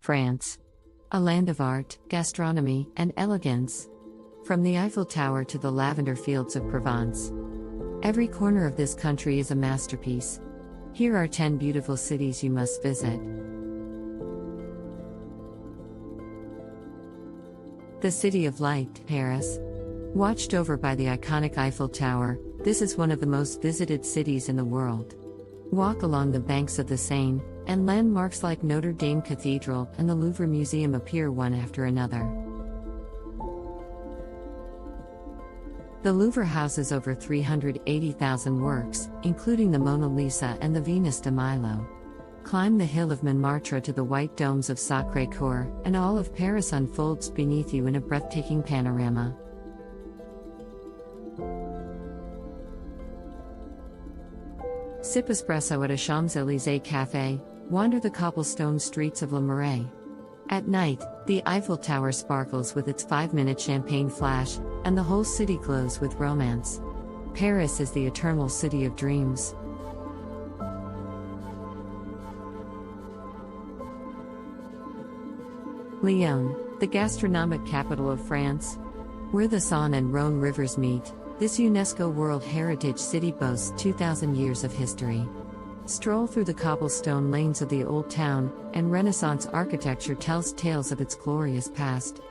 France. A land of art, gastronomy, and elegance. From the Eiffel Tower to the lavender fields of Provence. Every corner of this country is a masterpiece. Here are 10 beautiful cities you must visit. The City of Light, Paris. Watched over by the iconic Eiffel Tower, this is one of the most visited cities in the world. Walk along the banks of the Seine, and landmarks like Notre Dame Cathedral and the Louvre Museum appear one after another. The Louvre houses over 380,000 works, including the Mona Lisa and the Venus de Milo. Climb the hill of Montmartre to the white domes of Sacré-Cœur, and all of Paris unfolds beneath you in a breathtaking panorama. Sip espresso at a Champs-Élysées cafe, wander the cobblestone streets of Le Marais. At night, the Eiffel Tower sparkles with its 5-minute champagne flash, and the whole city glows with romance. Paris is the eternal city of dreams. Lyon, the gastronomic capital of France. Where the Saône and Rhône rivers meet, this UNESCO World Heritage City boasts 2,000 years of history. Stroll through the cobblestone lanes of the Old Town, and Renaissance architecture tells tales of its glorious past.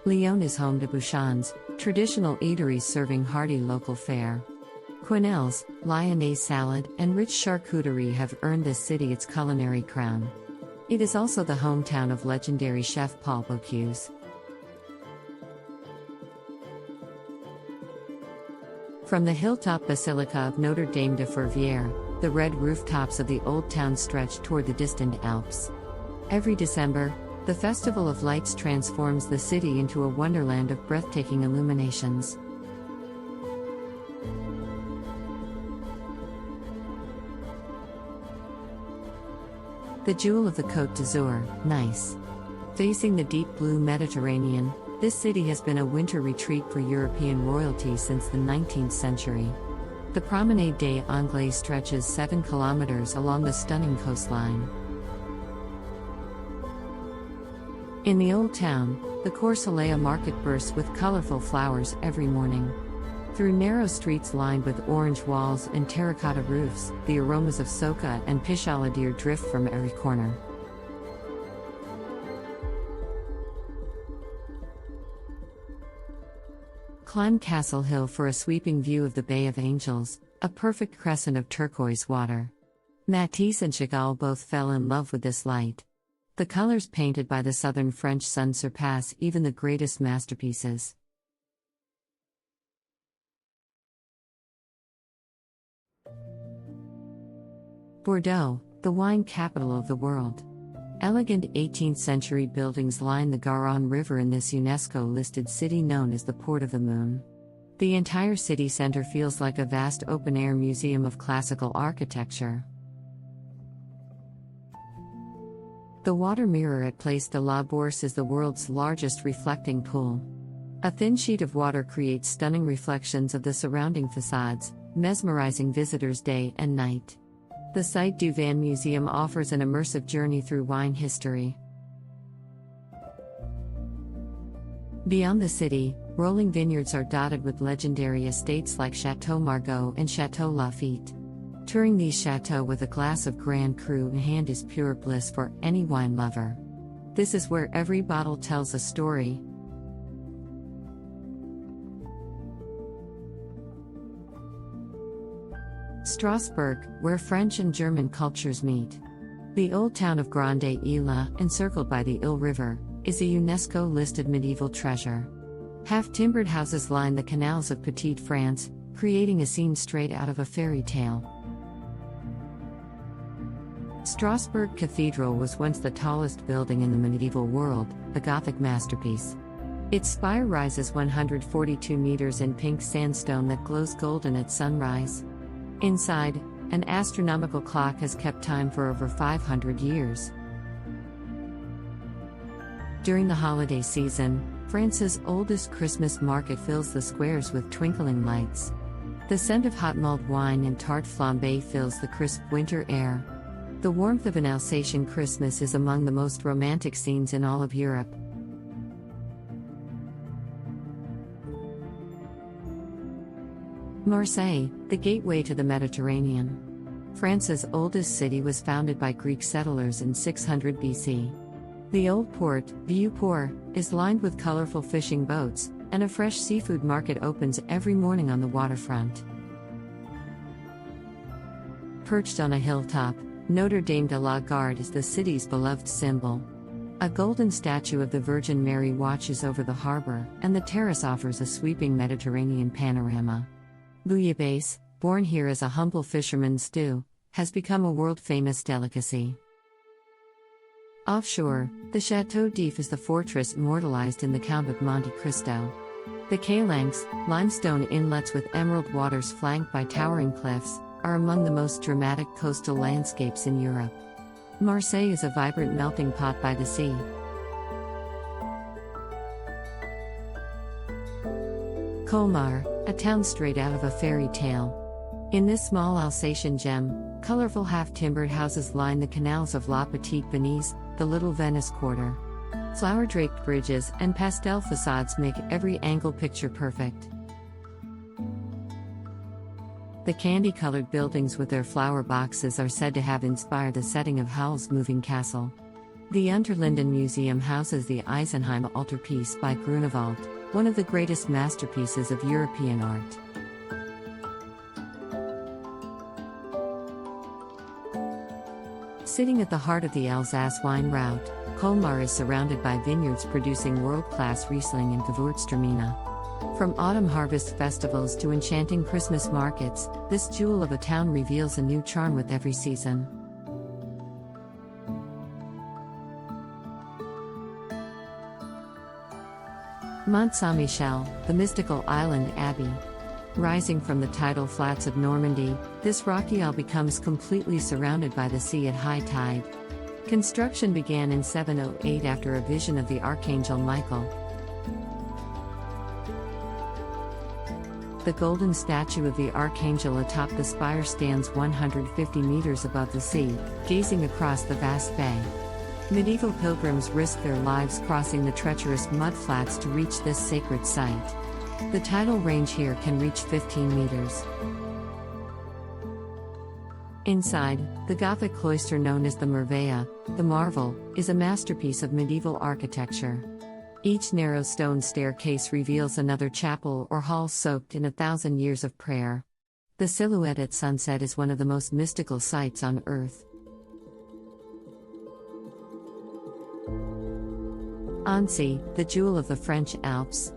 Lyon is home to bouchons, traditional eateries serving hearty local fare. Quenelles, Lyonnaise salad, and rich charcuterie have earned this city its culinary crown. It is also the hometown of legendary chef Paul Bocuse. From the hilltop Basilica of Notre Dame de Fourvière, the red rooftops of the Old Town stretch toward the distant Alps. Every December, the Festival of Lights transforms the city into a wonderland of breathtaking illuminations. The jewel of the Côte d'Azur, Nice. Facing the deep blue Mediterranean, this city has been a winter retreat for European royalty since the 19th century. The Promenade des Anglais stretches 7 kilometers along the stunning coastline. In the Old Town, the Cours Soleil market bursts with colorful flowers every morning. Through narrow streets lined with orange walls and terracotta roofs, the aromas of soca and pichaladir drift from every corner. Climb Castle Hill for a sweeping view of the Bay of Angels, a perfect crescent of turquoise water. Matisse and Chagall both fell in love with this light. The colors painted by the southern French sun surpass even the greatest masterpieces. Bordeaux, the wine capital of the world. Elegant 18th-century buildings line the Garonne River in this UNESCO-listed city known as the Port of the Moon. The entire city center feels like a vast open-air museum of classical architecture. The water mirror at Place de la Bourse is the world's largest reflecting pool. A thin sheet of water creates stunning reflections of the surrounding facades, mesmerizing visitors day and night. The Site du Vin Museum offers an immersive journey through wine history. Beyond the city, rolling vineyards are dotted with legendary estates like Château Margaux and Château Lafite. Touring these chateaux with a glass of Grand Cru in hand is pure bliss for any wine lover. This is where every bottle tells a story. Strasbourg, where French and German cultures meet. The old town of Grande Isle, encircled by the Ile River, is a UNESCO-listed medieval treasure. Half-timbered houses line the canals of Petite France, creating a scene straight out of a fairy tale. Strasbourg Cathedral was once the tallest building in the medieval world, a Gothic masterpiece. Its spire rises 142 meters in pink sandstone that glows golden at sunrise. Inside, an astronomical clock has kept time for over 500 years. During the holiday season, France's oldest Christmas market fills the squares with twinkling lights. The scent of hot mulled wine and tart flambé fills the crisp winter air. The warmth of an Alsatian Christmas is among the most romantic scenes in all of Europe. Marseille, the gateway to the Mediterranean. France's oldest city was founded by Greek settlers in 600 BC. The old port, Vieux-Port, is lined with colorful fishing boats, and a fresh seafood market opens every morning on the waterfront. Perched on a hilltop, Notre Dame de la Garde is the city's beloved symbol. A golden statue of the Virgin Mary watches over the harbor, and the terrace offers a sweeping Mediterranean panorama. Bouillabaisse, born here as a humble fisherman's stew, has become a world-famous delicacy. Offshore, the Château d'If is the fortress immortalized in the Count of Monte Cristo. The Calanques, limestone inlets with emerald waters flanked by towering cliffs, are among the most dramatic coastal landscapes in Europe. Marseille is a vibrant melting pot by the sea. Colmar, a town straight out of a fairy tale. In this small Alsatian gem, colorful half-timbered houses line the canals of La Petite Venise, the Little Venice Quarter. Flower-draped bridges and pastel facades make every angle picture perfect. The candy-colored buildings with their flower boxes are said to have inspired the setting of Howell's moving castle. The Unterlinden Museum houses the Eisenheim altarpiece by Grunewald, one of the greatest masterpieces of European art. Sitting at the heart of the Alsace wine route, Colmar is surrounded by vineyards producing world-class Riesling and Gewürztraminer. From autumn harvest festivals to enchanting Christmas markets, this jewel of a town reveals a new charm with every season. Mont Saint-Michel, the mystical island Abbey. Rising from the tidal flats of Normandy, this rocky isle becomes completely surrounded by the sea at high tide. Construction began in 708 after a vision of the Archangel Michael. The golden statue of the Archangel atop the spire stands 150 meters above the sea, gazing across the vast bay. Medieval pilgrims risked their lives crossing the treacherous mudflats to reach this sacred site. The tidal range here can reach 15 meters. Inside, the Gothic cloister known as the Merveille, the Marvel, is a masterpiece of medieval architecture. Each narrow stone staircase reveals another chapel or hall soaked in 1,000 years of prayer. The silhouette at sunset is one of the most mystical sights on earth. Annecy, the jewel of the French Alps.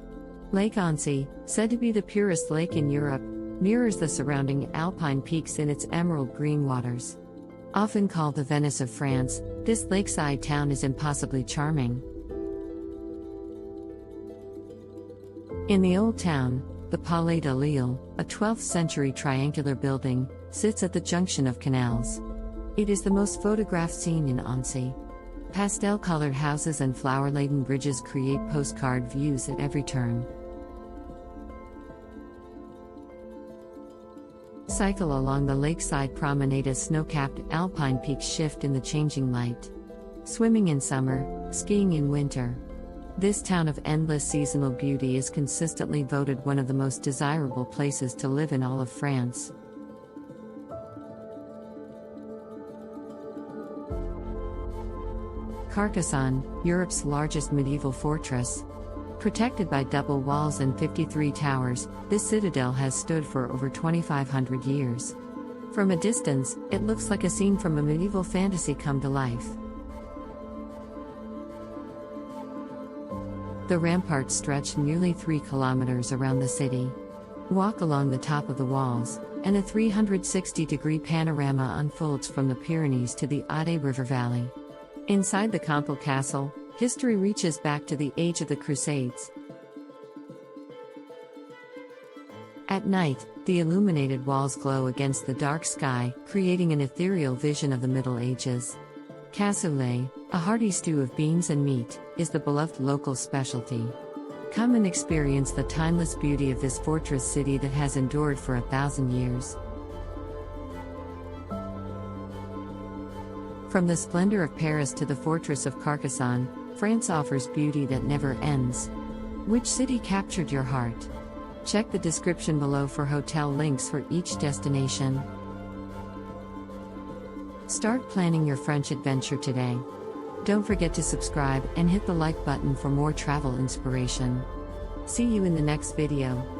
Lake Annecy, said to be the purest lake in Europe, mirrors the surrounding alpine peaks in its emerald green waters. Often called the Venice of France, this lakeside town is impossibly charming. In the old town, the Palais de Lille, a 12th-century triangular building, sits at the junction of canals. It is the most photographed scene in Annecy. Pastel-colored houses and flower-laden bridges create postcard views at every turn. Cycle along the lakeside promenade as snow-capped alpine peaks shift in the changing light. Swimming in summer, skiing in winter. This town of endless seasonal beauty is consistently voted one of the most desirable places to live in all of France. Carcassonne, Europe's largest medieval fortress. Protected by double walls and 53 towers, this citadel has stood for over 2,500 years. From a distance, it looks like a scene from a medieval fantasy come to life. The ramparts stretch nearly 3 kilometers around the city. Walk along the top of the walls, and a 360-degree panorama unfolds from the Pyrenees to the Abbey River Valley. Inside the Campbell Castle, history reaches back to the age of the Crusades. At night, the illuminated walls glow against the dark sky, creating an ethereal vision of the Middle Ages. Cassoulet, a hearty stew of beans and meat, is the beloved local specialty. Come and experience the timeless beauty of this fortress city that has endured for 1,000 years. From the splendor of Paris to the fortress of Carcassonne, France offers beauty that never ends. Which city captured your heart? Check the description below for hotel links for each destination. Start planning your French adventure today. Don't forget to subscribe and hit the like button for more travel inspiration. See you in the next video.